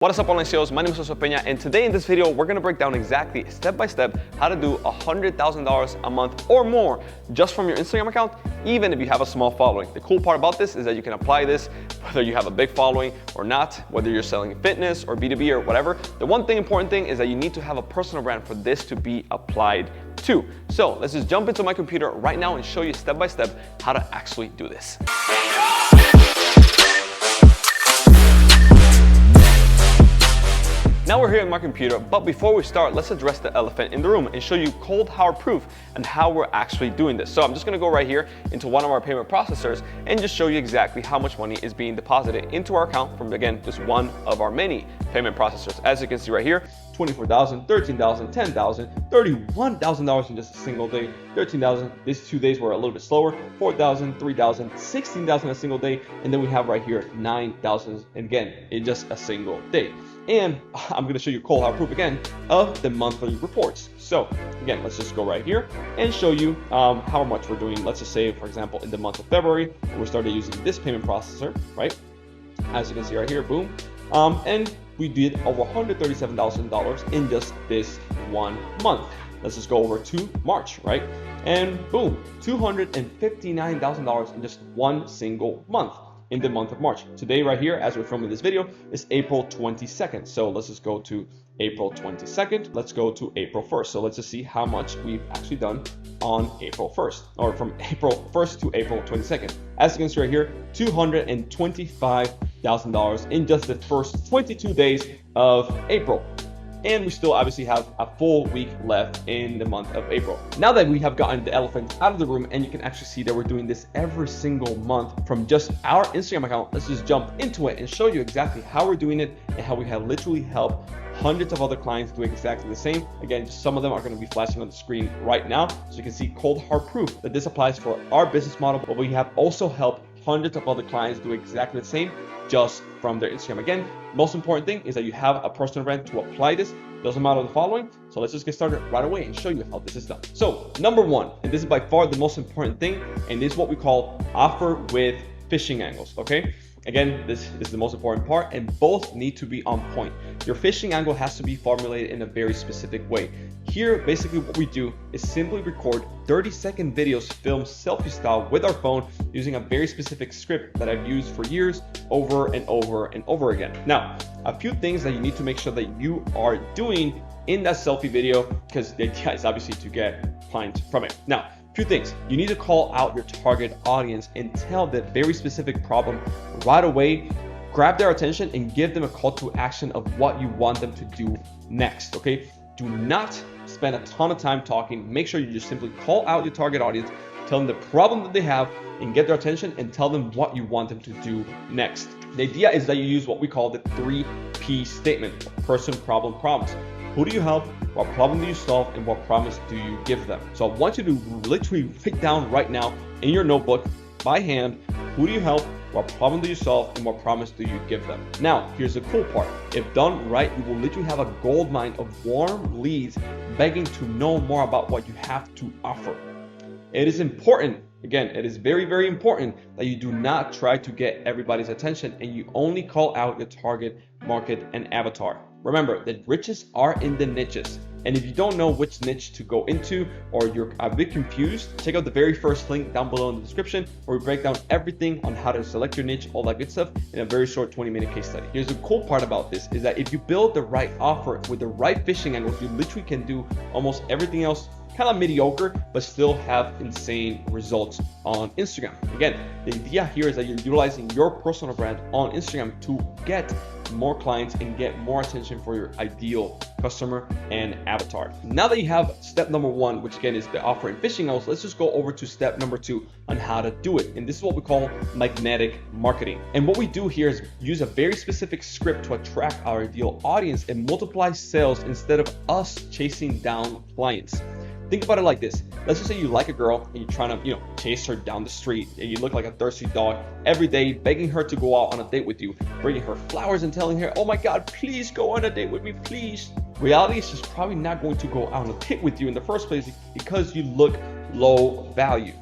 What is up, online sales? My name is Josue Pena, and today in this video, we're gonna break down exactly step by step how to do $100,000 a month or more just from your Instagram account, even if you have a small following. The cool part about this is that you can apply this whether you have a big following or not, whether you're selling fitness or B2B or whatever. The important thing is that you need to have a personal brand for this to be applied to. So let's just jump into my computer right now and show you step by step how to actually do this. Now we're here on my computer, but before we start, let's address the elephant in the room and show you cold hard proof and how we're actually doing this. So I'm just gonna go right here into one of our payment processors and just show you exactly how much money is being deposited into our account from, again, just one of our many payment processors. As you can see right here, $24,000, $13,000, $10,000, $31,000 in just a single day, $13,000. These 2 days were a little bit slower, $4,000, $3,000, $16,000 a single day, and then we have right here $9,000 again in just a single day. And I'm going to show you cold hard proof again of the monthly reports. So again, let's just go right here and show you how much we're doing. Let's just say, for example, in the month of February, we started using this payment processor, right? As you can see right here, boom. And we did over $137,000 in just this 1 month. Let's just go over to March, right? And boom, $259,000 in just one single month in the month of March. Today, right here, as we're filming this video, is April 22nd. So let's just go to April 22nd. Let's go to April 1st. So let's just see how much we've actually done on April 1st, or from April 1st to April 22nd. As you can see right here, $225,000 in just the first 22 days of April. And we still obviously have a full week left in the month of April. Now that we have gotten the elephant out of the room and you can actually see that we're doing this every single month from just our Instagram account, let's just jump into it and show you exactly how we're doing it and how we have literally helped hundreds of other clients do exactly the same. Again, just some of them are going to be flashing on the screen right now, so you can see cold hard proof that this applies for our business model, but we have also helped hundreds of other clients do exactly the same just from their Instagram. Again, most important thing is that you have a personal brand to apply this. Doesn't matter the following. So let's just get started right away and show you how this is done. So number one, and this is by far the most important thing, and this is what we call offer with phishing angles, okay? Again, this is the most important part, and both need to be on point. Your phishing angle has to be formulated in a very specific way. Here, basically what we do is simply record 30-second videos filmed selfie style with our phone using a very specific script that I've used for years over and over and over again. Now, a few things that you need to make sure that you are doing in that selfie video, because the idea is obviously to get clients from it. Now, few things. You need to call out your target audience and tell that very specific problem right away. Grab their attention and give them a call to action of what you want them to do next, okay? Do not spend a ton of time talking. Make sure you just simply call out your target audience, tell them the problem that they have and get their attention, and tell them what you want them to do next. The idea is that you use what we call the 3P statement: person, problem, promise. Who do you help? What problem do you solve? And what promise do you give them? So I want you to literally write down right now in your notebook by hand, who do you help? What problem do you solve? And what promise do you give them? Now, here's the cool part. If done right, you will literally have a gold mine of warm leads begging to know more about what you have to offer. It is important, again, it is very, very important that you do not try to get everybody's attention and you only call out your target market and avatar. Remember, the riches are in the niches. And if you don't know which niche to go into, or you're a bit confused, check out the very first link down below in the description, where we break down everything on how to select your niche, all that good stuff, in a very short 20-minute case study. Here's the cool part about this is that if you build the right offer with the right phishing angles, you literally can do almost everything else kind of mediocre, but still have insane results on Instagram. Again, the idea here is that you're utilizing your personal brand on Instagram to get more clients and get more attention for your ideal customer and avatar. Now that you have step number one, which again is the offer and phishing angles, let's just go over to step number two on how to do it. And this is what we call magnetic marketing. And what we do here is use a very specific script to attract our ideal audience and multiply sales instead of us chasing down clients. Think about it like this. Let's just say you like a girl and you're trying to, chase her down the street, and you look like a thirsty dog every day, begging her to go out on a date with you, bringing her flowers and telling her, oh my God, please go on a date with me, please. Reality is she's probably not going to go out on a date with you in the first place because you look low value.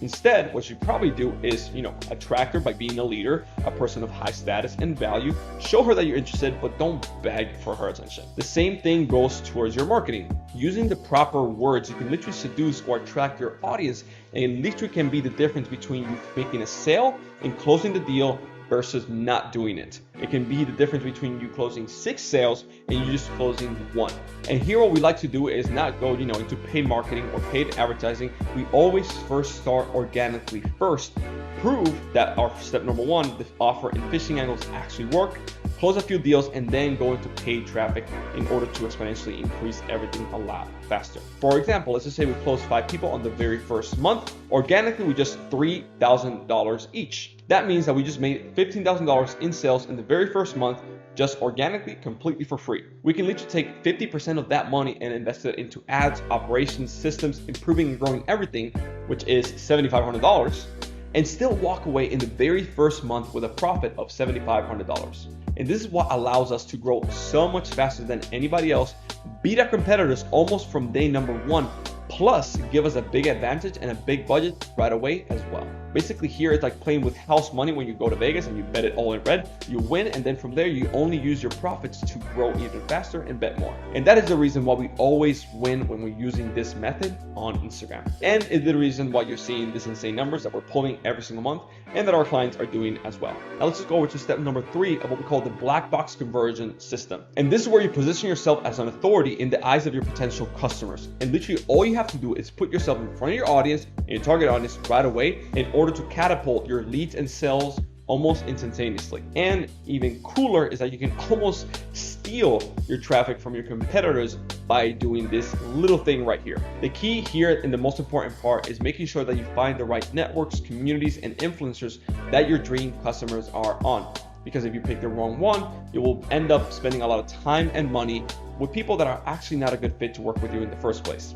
Instead, what you probably do is, attract her by being a leader, a person of high status and value. Show her that you're interested, but don't beg for her attention. The same thing goes towards your marketing. Using the proper words, you can literally seduce or attract your audience, and it literally can be the difference between you making a sale and closing the deal versus not doing it. It can be the difference between you closing 6 sales and you just closing 1. And here what we like to do is not go, into paid marketing or paid advertising. We always first start organically first. Prove that our step number 1, the offer and phishing angles actually work. Close a few deals and then go into paid traffic in order to exponentially increase everything a lot faster. For example, let's just say we close 5 people on the very first month. Organically, we just $3,000 each. That means that we just made $15,000 in sales in the very first month, just organically, completely for free. We can literally take 50% of that money and invest it into ads, operations, systems, improving and growing everything, which is $7,500, and still walk away in the very first month with a profit of $7,500. And this is what allows us to grow so much faster than anybody else, beat our competitors almost from day number 1, plus give us a big advantage and a big budget right away as well. Basically here it's like playing with house money when you go to Vegas and you bet it all in red. You win, and then from there you only use your profits to grow even faster and bet more. And that is the reason why we always win when we're using this method on Instagram. And it's the reason why you're seeing these insane numbers that we're pulling every single month and that our clients are doing as well. Now let's just go over to step number 3 of what we call the black box conversion system. And this is where you position yourself as an authority in the eyes of your potential customers. And literally all you have to do is put yourself in front of your audience and your target audience right away in order to catapult your leads and sales almost instantaneously. And even cooler is that you can almost steal your traffic from your competitors by doing this little thing right here. The key here and the most important part is making sure that you find the right networks, communities, and influencers that your dream customers are on. Because if you pick the wrong one, you will end up spending a lot of time and money with people that are actually not a good fit to work with you in the first place.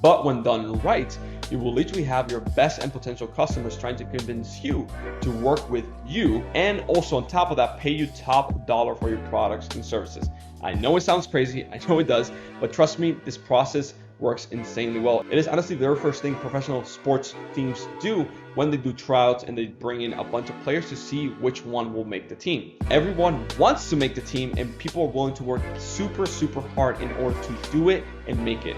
But when done right, you will literally have your best and potential customers trying to convince you to work with you, and also on top of that, pay you top dollar for your products and services. I know it sounds crazy, I know it does, but trust me, this process works insanely well. It is honestly the very first thing professional sports teams do when they do tryouts and they bring in a bunch of players to see which one will make the team. Everyone wants to make the team, and people are willing to work super hard in order to do it and make it,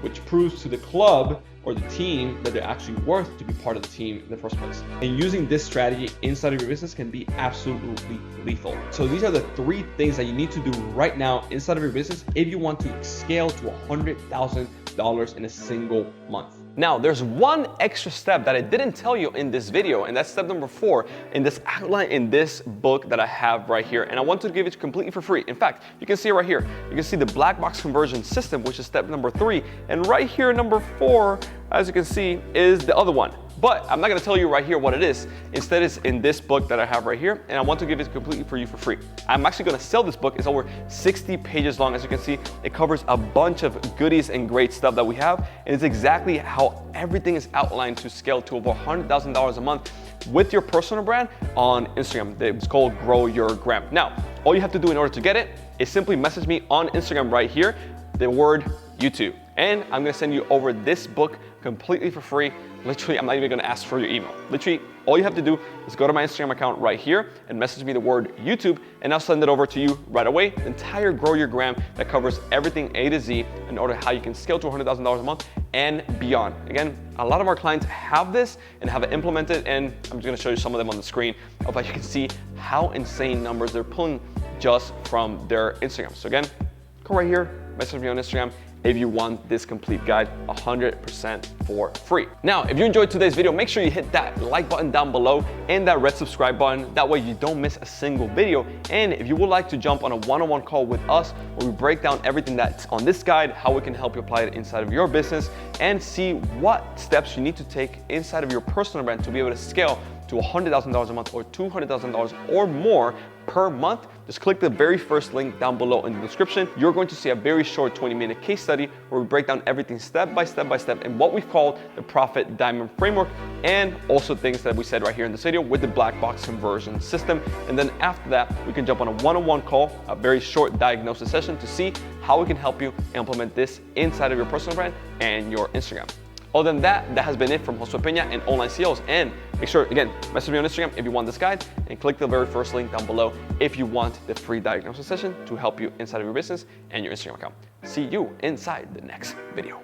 which proves to the club or the team that they're actually worth to be part of the team in the first place. And using this strategy inside of your business can be absolutely lethal. So these are the 3 things that you need to do right now inside of your business if you want to scale to $100,000 in a single month. Now, there's one extra step that I didn't tell you in this video, and that's step number 4 in this outline in this book that I have right here. And I want to give it completely for free. In fact, you can see it right here. You can see the black box conversion system, which is step number 3. And right here, number 4, as you can see, is the other one. But I'm not gonna tell you right here what it is. Instead, it's in this book that I have right here, and I want to give it completely for you for free. I'm actually gonna sell this book. It's over 60 pages long. As you can see, it covers a bunch of goodies and great stuff that we have, and it's exactly how everything is outlined to scale to over $100,000 a month with your personal brand on Instagram. It's called Grow Your Gram. Now, all you have to do in order to get it is simply message me on Instagram right here, the word YouTube. And I'm gonna send you over this book completely for free. Literally, I'm not even gonna ask for your email. Literally, all you have to do is go to my Instagram account right here and message me the word YouTube, and I'll send it over to you right away. The entire Grow Your Gram that covers everything A to Z in order how you can scale to $100,000 a month and beyond. Again, a lot of our clients have this and have it implemented, and I'm just gonna show you some of them on the screen of how you can see how insane numbers they're pulling just from their Instagram. So again, go right here, message me on Instagram if you want this complete guide 100% for free. Now, if you enjoyed today's video, make sure you hit that like button down below and that red subscribe button. That way you don't miss a single video. And if you would like to jump on a one-on-one call with us where we break down everything that's on this guide, how we can help you apply it inside of your business and see what steps you need to take inside of your personal brand to be able to scale to $100,000 a month or $200,000 or more per month, just click the very first link down below in the description. You're going to see a very short 20-minute case study where we break down everything step by step in what we've called the Profit Diamond Framework, and also things that we said right here in this video with the black box conversion system. And then after that, we can jump on a one-on-one call, a very short diagnosis session to see how we can help you implement this inside of your personal brand and your Instagram. Other than that, that has been it from Josue Pena and Online CEOs. And make sure, again, message me on Instagram if you want this guide, and click the very first link down below if you want the free diagnosis session to help you inside of your business and your Instagram account. See you inside the next video.